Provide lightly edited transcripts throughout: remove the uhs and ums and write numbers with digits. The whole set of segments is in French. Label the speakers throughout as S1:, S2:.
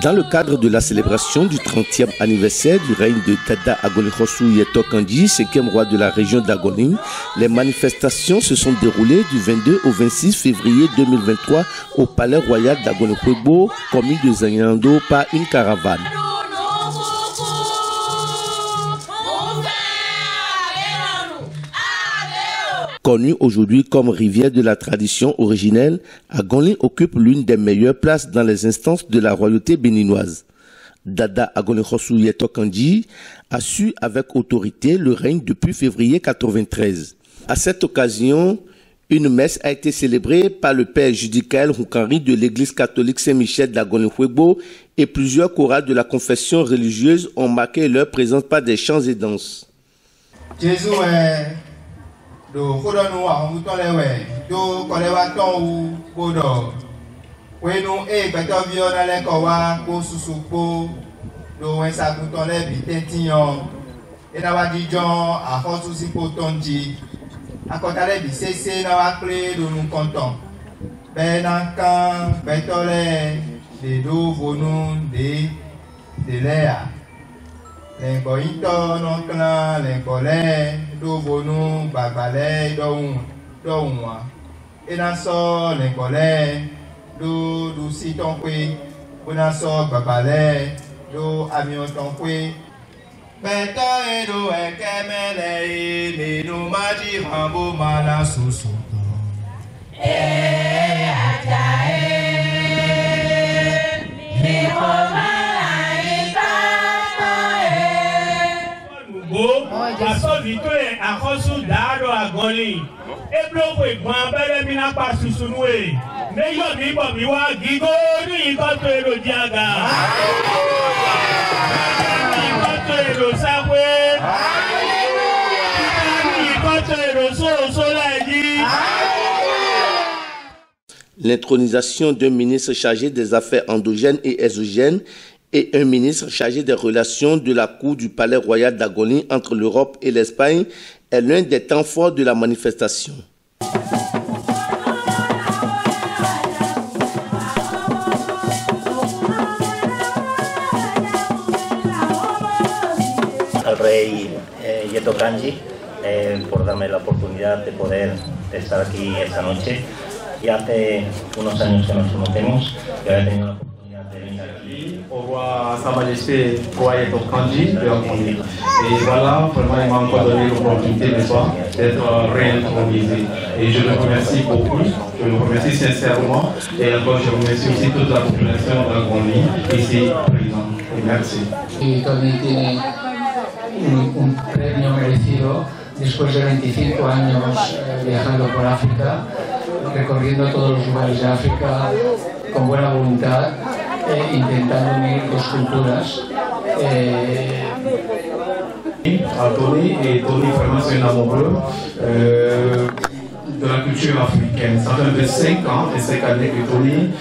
S1: Dans le cadre de la célébration du 30e anniversaire du règne de Dada Agoni Khossou Yeto Kandji, 5e roi de la région d'Agoni, les manifestations se sont déroulées du 22 au 26 février 2023 au palais royal d'Agoni Khouegbo, commune de Zanyando, par une caravane. Connue aujourd'hui comme rivière de la tradition originelle, Agoni occupe l'une des meilleures places dans les instances de la royauté béninoise. Dada Agoni Khossou Yeto Kandji a su avec autorité le règne depuis février 1993. À cette occasion, une messe a été célébrée par le père Judicaël Houkari de l'église catholique Saint-Michel d'Agoni Khouegbo et plusieurs chorales de la confession religieuse ont marqué leur présence par des chants et danses.
S2: Jésus est do kodonu wa mutolewe do kolewa ton kodo wenu beto viona le ko wa ko susupo do wensa gutole bi tetiyan ena wa dijon a fosu si potonji akotale bi sese na wa kle do nu konton benankan betole de do vonu de lea Lengo ito non klan lengo le do vonu bagbale do unwa ena so lengo le do si ton kwe bona so bagbale do amion ton kwe beto edo ekemele ne no maji hambo mala susu aja me Paso Victoire a reçu d'ado à Goni. Et bloqué grand belle mina pas susunoué. Mais yo mi bo mi wa gigo ni ko to ero diaga. Ni ko to ero sawe. Ni ko to ero so la di.
S1: L'intronisation d'un ministre chargé des affaires endogènes et exogènes et un ministre chargé des relations de la cour du palais royal d'Agoni entre l'Europe et l'Espagne est l'un des temps forts de la manifestation.
S3: Al rey Yeto Kandji por darme la oportunidad de poder estar aquí esta noche. Ya hace unos años que nos conocemos y ahora he tenido la oportunidad de venir aquí.
S4: Au roi Sa Majesté roi Yeto Kandji de Agoni. Et voilà, vraiment il m'a encore donné l'opportunité d'être réintronisé. Et je le remercie beaucoup, je le remercie sincèrement. Et encore je remercie aussi toute la population d'Agoni ici présente. Et merci.
S5: Y Tony tiene un premio merecido después de 25 años viajando por África, recorriendo todos los lugares de África con buena voluntad, intentando unir dos culturas.
S4: À Tony, et Tony vraiment c'est un amoureux de la culture africaine. Ça fait 25 ans et 5 années que Tony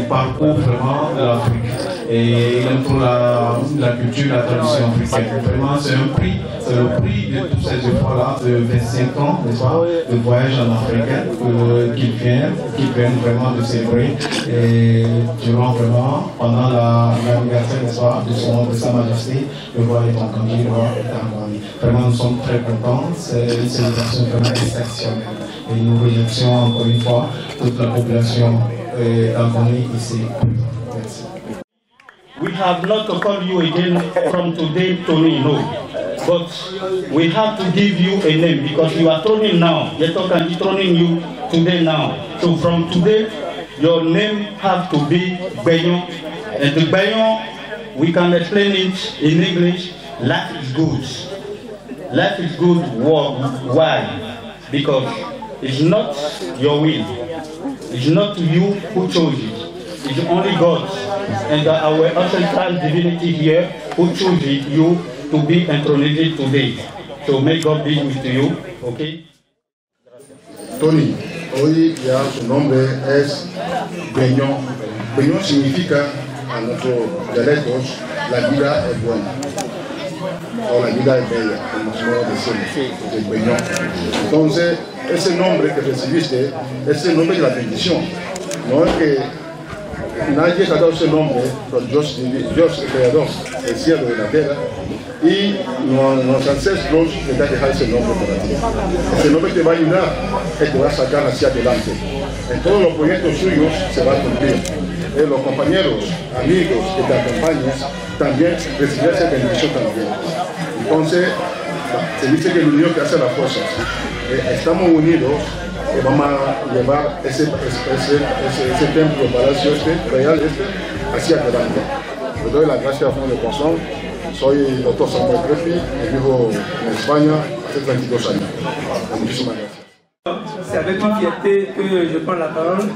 S4: parcourt vraiment l'Afrique. Et il aime pour la culture, la tradition africaine. Vraiment, c'est le prix de tous ces efforts-là, de 25 ans, n'est-ce pas, de voyage en Afrique qu'ils viennent vraiment de célébrer. Et durant vraiment, pendant l'anniversaire, n'est-ce pas, de Sa Majesté, le roi Yeto Kandji, le roi d'Agoni. Vraiment, nous sommes très contents. C'est une célébration vraiment exceptionnelle. Et nous remercions encore une fois toute la population d'Agoni ici. Merci.
S6: We have not to call you again from today, Tony, no. But we have to give you a name because you are Tony now. Yeto Kandji turning you today now. So from today, your name have to be Gbeyon. And the Gbeyon, we can explain it in English. Life is good. Life is good. Why? Because it's not your will. It's not you who chose it. It's only God and our ancestral divinity here who chose you to be enthroned today. So may God be with you, okay?
S7: Tony, hoy ya su nombre es Gbeyon. Gbeyon significa a nuestros dialectos la vida es buena. O la vida es bella, como se puede decir, de Gbeyon. Entonces, ese nombre que recibiste es el nombre de la bendición. No es que nadie te ha dado ese nombre, pero Dios el creador del cielo y de la tierra, y los ancestros te han dejado ese nombre para ti. Ese nombre te va a ayudar, que te va a sacar hacia adelante. En todos los proyectos suyos se va a cumplir. Los compañeros, amigos que te acompañan, también recibirán esa bendición también. Entonces, se dice que el unión que hace las cosas. Estamos unidos y vamos a llevar ese templo, palacio real hacia adelante. Le doy las gracias a Fondo de Corazón. Soy el doctor Samuel Crepi y vivo en España hace 22 años. Muchísimas gracias.
S8: C'est avec une fierté que je prends la parole.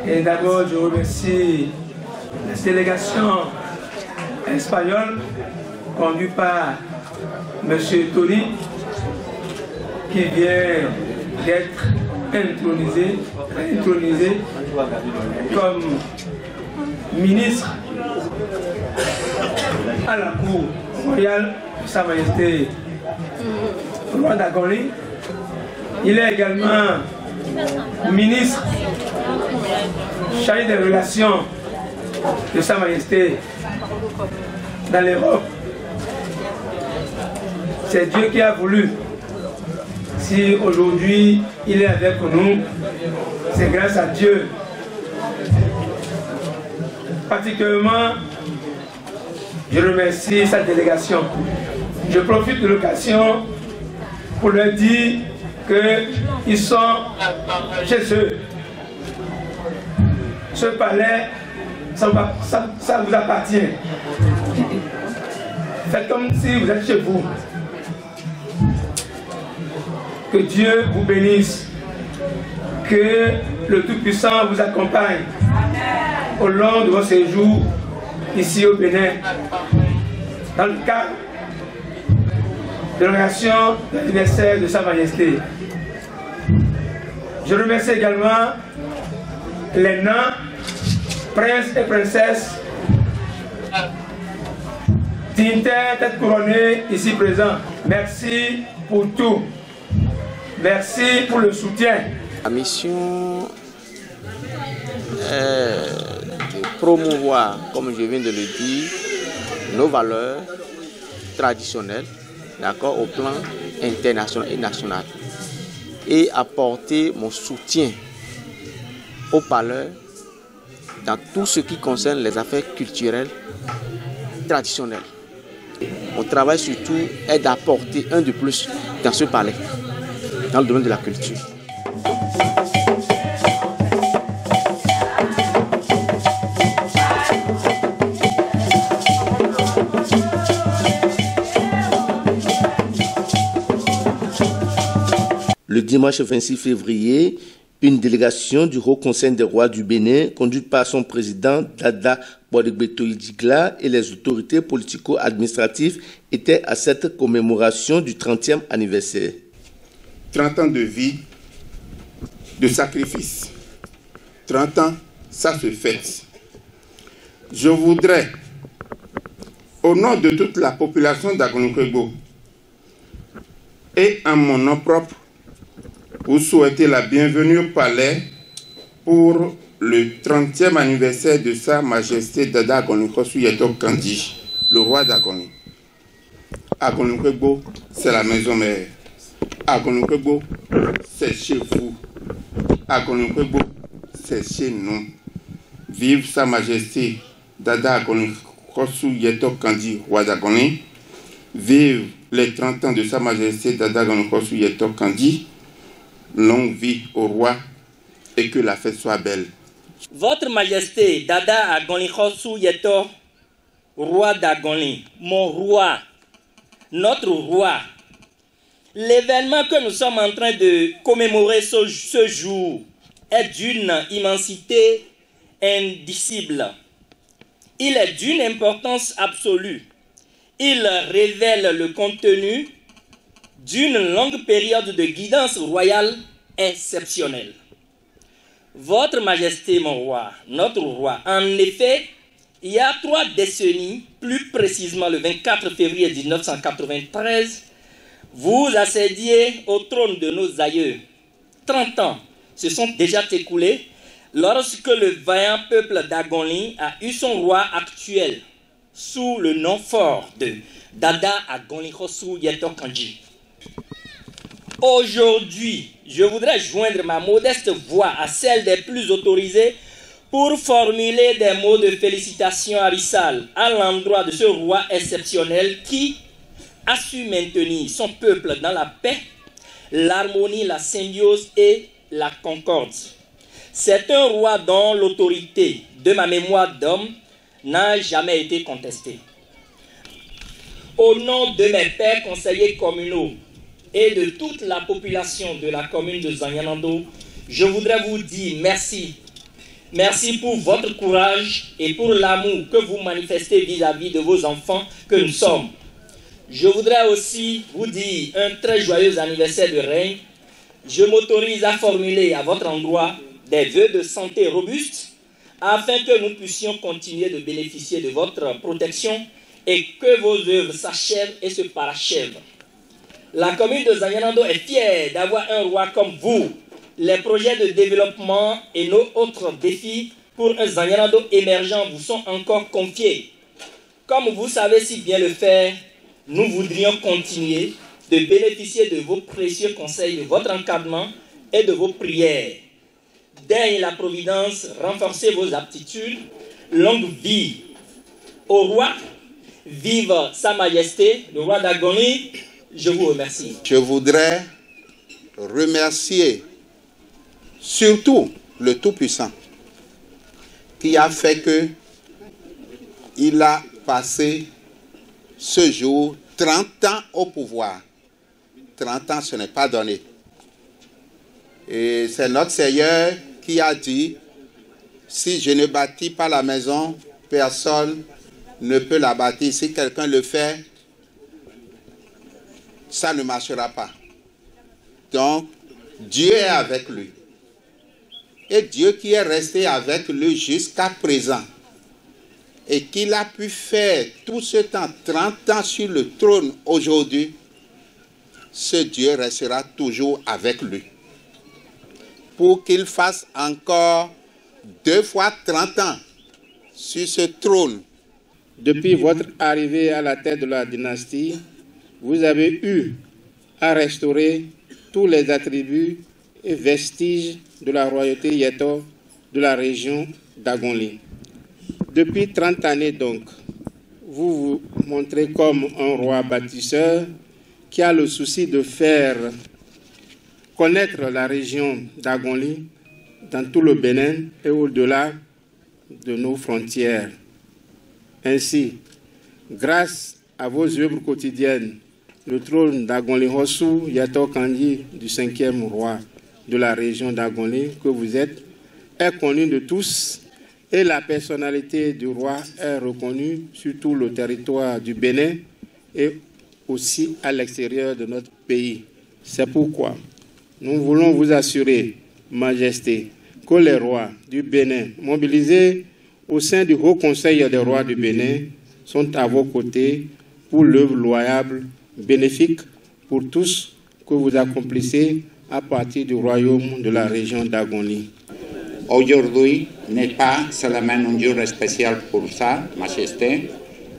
S8: Et d'abord, je remercie la délégation espagnole conduite par M. Tony, qui vient d'être intronisé comme ministre à la Cour royale de Sa Majesté le roi d'Agolie. Il est également ministre chargé des relations de Sa Majesté dans l'Europe. C'est Dieu qui a voulu. Si aujourd'hui il est avec nous, c'est grâce à Dieu. Particulièrement, je remercie sa délégation. Je profite de l'occasion pour leur dire qu'ils sont chez eux. Ce palais, ça vous appartient. Faites comme si vous êtes chez vous. Que Dieu vous bénisse. Que le Tout-Puissant vous accompagne au long de vos séjours ici au Bénin, dans le cadre de l'occasion de l'anniversaire de Sa Majesté. Je remercie également les nains, princes et princesses, dignitaires, têtes couronnées ici présents. Merci pour tout. Merci pour le soutien.
S9: La mission est de promouvoir, comme je viens de le dire, nos valeurs traditionnelles, d'accord, au plan international et national, et apporter mon soutien aux parleurs dans tout ce qui concerne les affaires culturelles traditionnelles. Mon travail surtout est d'apporter un de plus dans ce palais, dans le domaine de la culture.
S1: Le dimanche 26 février, une délégation du Haut Conseil des rois du Bénin, conduite par son président Dada Bouadégbé Toïdjigla et les autorités politico-administratives, était à cette commémoration du 30e anniversaire.
S10: 30 ans de vie, de sacrifice. 30 ans, ça se fête. Je voudrais, au nom de toute la population d'Agonou-Kwegbo et en mon nom propre, vous souhaiter la bienvenue au palais pour le 30e anniversaire de Sa Majesté Dada Agonou-Khossou Yetok Kandji, le roi d'Agonou. Agonou-Kwegbo, c'est la maison mère. Agonou-Kwegbo, c'est chez vous. Agonou-Kwegbo, c'est chez nous. Vive Sa Majesté Dada Agonou-Khossou Yetok Kandji, roi d'Agonou. Vive les 30 ans de Sa Majesté Dada Agonou-Khossou Yetok Kandji. Longue vie au roi et que la fête soit belle.
S11: Votre Majesté Dada Agonou-Khossou Yetok, roi d'Agonou, mon roi, notre roi, l'événement que nous sommes en train de commémorer ce jour est d'une immensité indicible. Il est d'une importance absolue. Il révèle le contenu d'une longue période de guidance royale exceptionnelle. Votre Majesté, mon roi, notre roi, en effet, il y a 3 décennies, plus précisément le 24 février 1993, vous assédiez au trône de nos aïeux. 30 ans se sont déjà écoulés lorsque le vaillant peuple d'Agonli a eu son roi actuel sous le nom fort de Dada Agonli-Khossou Yeto Kandji. Aujourd'hui, je voudrais joindre ma modeste voix à celle des plus autorisés pour formuler des mots de félicitations abyssales à l'endroit de ce roi exceptionnel qui a su maintenir son peuple dans la paix, l'harmonie, la symbiose et la concorde. C'est un roi dont l'autorité de ma mémoire d'homme n'a jamais été contestée. Au nom de mes pères conseillers communaux et de toute la population de la commune de Zanyanando, je voudrais vous dire merci. Merci pour votre courage et pour l'amour que vous manifestez vis-à-vis de vos enfants que nous sommes. Je voudrais aussi vous dire un très joyeux anniversaire de règne. Je m'autorise à formuler à votre endroit des vœux de santé robustes afin que nous puissions continuer de bénéficier de votre protection et que vos œuvres s'achèvent et se parachèvent. La commune de Zanyanando est fière d'avoir un roi comme vous. Les projets de développement et nos autres défis pour un Zanyanando émergent vous sont encore confiés. Comme vous savez si bien le faire, nous voudrions continuer de bénéficier de vos précieux conseils, de votre encadrement et de vos prières. Daigne la Providence renforcer vos aptitudes. Longue vie au roi. Vive Sa Majesté, le roi d'Agonli. Je vous remercie.
S10: Je voudrais remercier surtout le Tout-Puissant qui a fait que il a passé ce jour 30 ans au pouvoir. 30 ans, ce n'est pas donné. Et c'est notre Seigneur qui a dit, si je ne bâtis pas la maison, personne ne peut la bâtir. Si quelqu'un le fait, ça ne marchera pas. Donc, Dieu est avec lui. Et Dieu qui est resté avec lui jusqu'à présent, et qu'il a pu faire tout ce temps, 30 ans sur le trône aujourd'hui, ce Dieu restera toujours avec lui. Pour qu'il fasse encore 2 fois 30 ans sur ce trône.
S12: Depuis votre arrivée à la tête de la dynastie, vous avez eu à restaurer tous les attributs et vestiges de la royauté Yeto de la région d'Agonli. Depuis 30 années donc, vous vous montrez comme un roi bâtisseur qui a le souci de faire connaître la région d'Agonli dans tout le Bénin et au-delà de nos frontières. Ainsi, grâce à vos œuvres quotidiennes, le trône d'Agonli-Khossou Yeto Kandji du 5e roi de la région d'Agonli que vous êtes est connu de tous et la personnalité du roi est reconnue sur tout le territoire du Bénin et aussi à l'extérieur de notre pays. C'est pourquoi nous voulons vous assurer, Majesté, que les rois du Bénin, mobilisés au sein du Haut Conseil des rois du Bénin, sont à vos côtés pour l'œuvre loyale, bénéfique pour tous que vous accomplissez à partir du royaume de la région d'Agonli.
S13: Aujourd'hui n'est pas seulement un jour spécial pour Sa Majesté,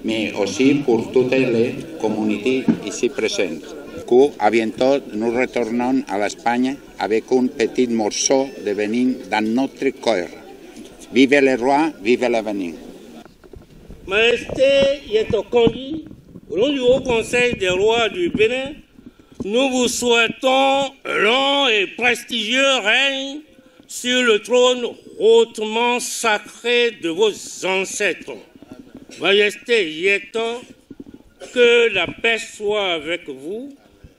S13: mais aussi pour toutes les communautés ici présentes. À bientôt, nous retournons à l'Espagne avec un petit morceau de Bénin dans notre cœur. Vive le roi, vive le Bénin.
S14: Majesté Yeto Kandji, au nom du Haut Conseil des rois du Bénin, nous vous souhaitons un long et prestigieux règne sur le trône hautement sacré de vos ancêtres. Majesté Yeto, que la paix soit avec vous,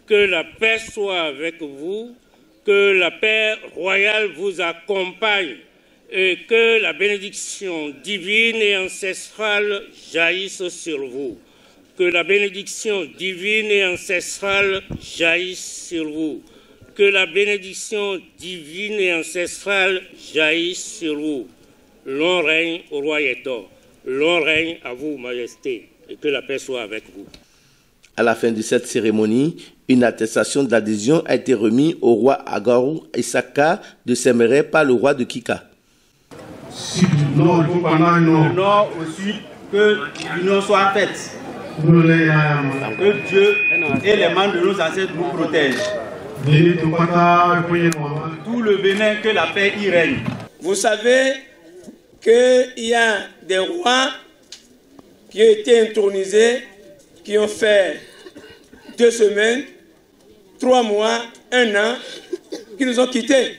S14: que la paix soit avec vous, que la paix royale vous accompagne et que la bénédiction divine et ancestrale jaillisse sur vous. Que la bénédiction divine et ancestrale jaillisse sur vous. Que la bénédiction divine et ancestrale jaillisse sur vous. Long règne au roi Yeto. Long règne à vous, Majesté, et que la paix soit avec vous.
S1: À la fin de cette cérémonie, Une attestation d'adhésion a été remise au roi Agaru Isaka de Séméré par le roi de Kika.
S6: Non, au sud, que l'union soit faite. Que Dieu et les membres de nos ancêtres nous protègent. Tout le Bénin, que la paix y règne.
S8: Vous savez qu'il y a des rois qui ont été intronisés, qui ont fait 2 semaines, 3 mois, 1 an, qui nous ont quittés.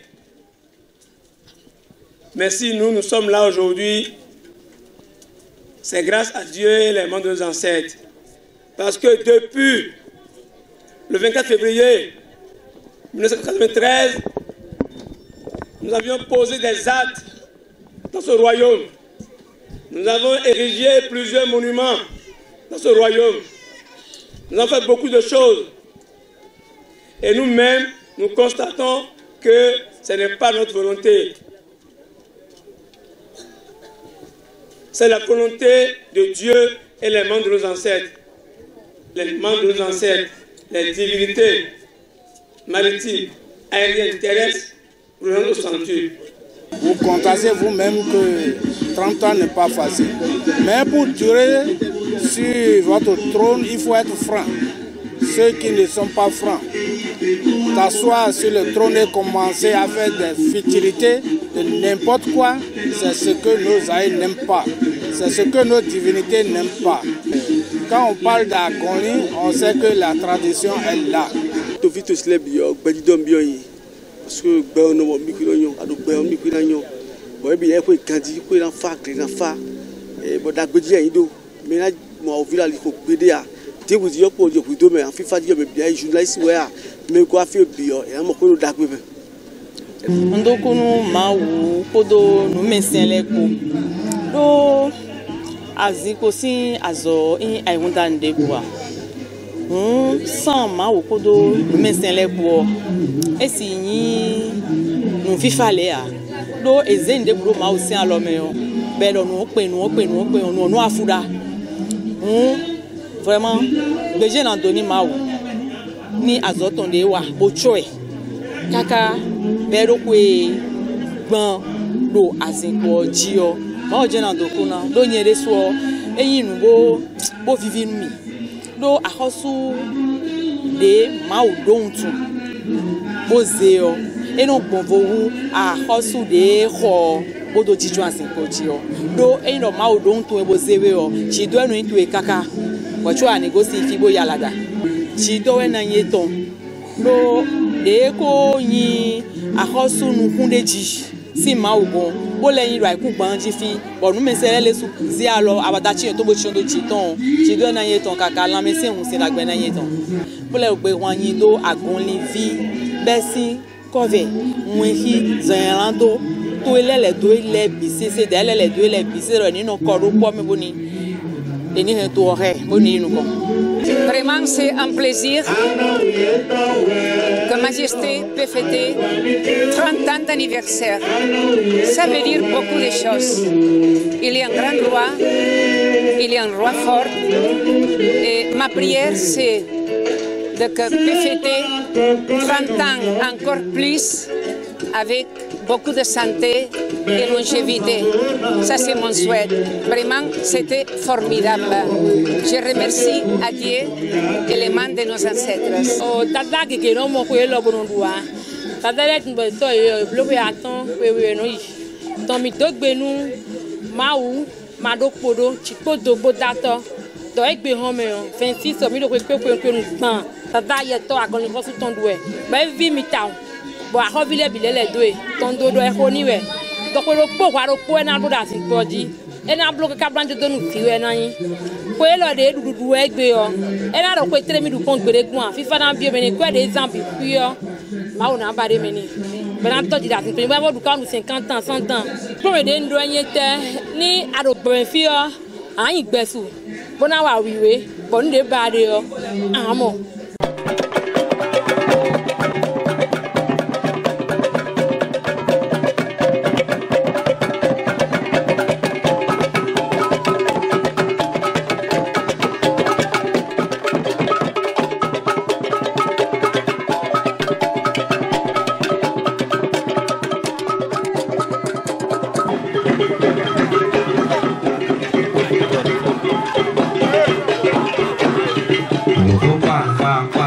S8: Mais si nous sommes là aujourd'hui, c'est grâce à Dieu et les membres de nos ancêtres. Parce que depuis le 24 février 1993, nous avions posé des actes dans ce royaume. Nous avons érigé plusieurs monuments dans ce royaume. Nous avons fait beaucoup de choses. Et nous-mêmes, nous constatons que ce n'est pas notre volonté. C'est la volonté de Dieu et les membres de nos ancêtres. Les membres de nos ancêtres, les divinités maritimes, aériennes, terrestres, pour nous sentir.
S15: Vous constatez vous-même que 30 ans n'est pas facile. Mais pour durer sur votre trône, il faut être franc. Ceux qui ne sont pas francs, s'asseoir sur le trône et commencer à faire des futilités de n'importe quoi, c'est ce que nos aïeux n'aiment pas. C'est ce que nos divinités n'aiment pas. Quand on parle d'Agoli, on sait que la tradition est là. Parce que nous
S16: aziko si azo in aiwunda ndebua sans ma okodo mesenle bo esi yin nu fifale a do ezende bro ma o si alomeyo be lo nu pe nu afuda vraiment beje na doni ma o ni azo tonde wa bo choe kaka be ro kwe gbon do aziko jio ma o je na dokuna do nyere so eyin nu bo vivi mi do ahosu de ma o don tu bo zeo eno gbonvowu ahosu de ho bodo jiju asinko jio do eno ma o don tu bo zewe o chi do enu intu e kaka wacho anegosi fibo yalada chi do ena yeton do de ko yin ahosu nu kundeji si ma ogun bo leyin ro aiku gbanji fi bonu mesere le su zi alo abadachi to bo chindo chiton chi do na yeton kaka la mesi hun se dagbe na yeton bo le gbe wan yin do agunli vi besi kove mwehi zanrando to elele do ile bisi se de elele do ile bisi ro ninu koru po mi boni eni he to ore boni nu ko.
S17: Vraiment, c'est un plaisir que Majesté peut fêter 30 ans d'anniversaire. Ça veut dire beaucoup de choses. Il y a un grand roi, il y a un roi fort. Et ma prière, c'est de que peut fêter 30 ans encore plus avec beaucoup de santé et longévité. Ça, c'est mon souhait. Vraiment, c'était formidable. Je remercie à Dieu et les membres de nos ancêtres.
S16: Oh, tata qui non mo ko lo bonondua. Tata let mbo to bloqué aton we no yi. Ton mi dogbenu mawu madopodo chikodo bodato. Do egbe home on 26 so mi do ko pe nu tan. Tata ye to Agoni Khosu ton duwe. Ba vi mi taw. Bo a hovile bilele doe ton do e khoni we to ko ro po wa ro po na do da sin poji e na bloke ka blanche do nu ti we na yin ko e lo de dudu egbe yo e na ro ko 3000 du pon gbere gun fifa na bi o meni ko de exemple pi yo ma o na ba de meni be na to di da sin pe ba du ka nu 50 ans 100 ans ko me de ndo yin te ni ado gbe fi yo an yin gbesu bo na wa wiwe bo nde ba de yo amo.
S18: Bang, bang, bang.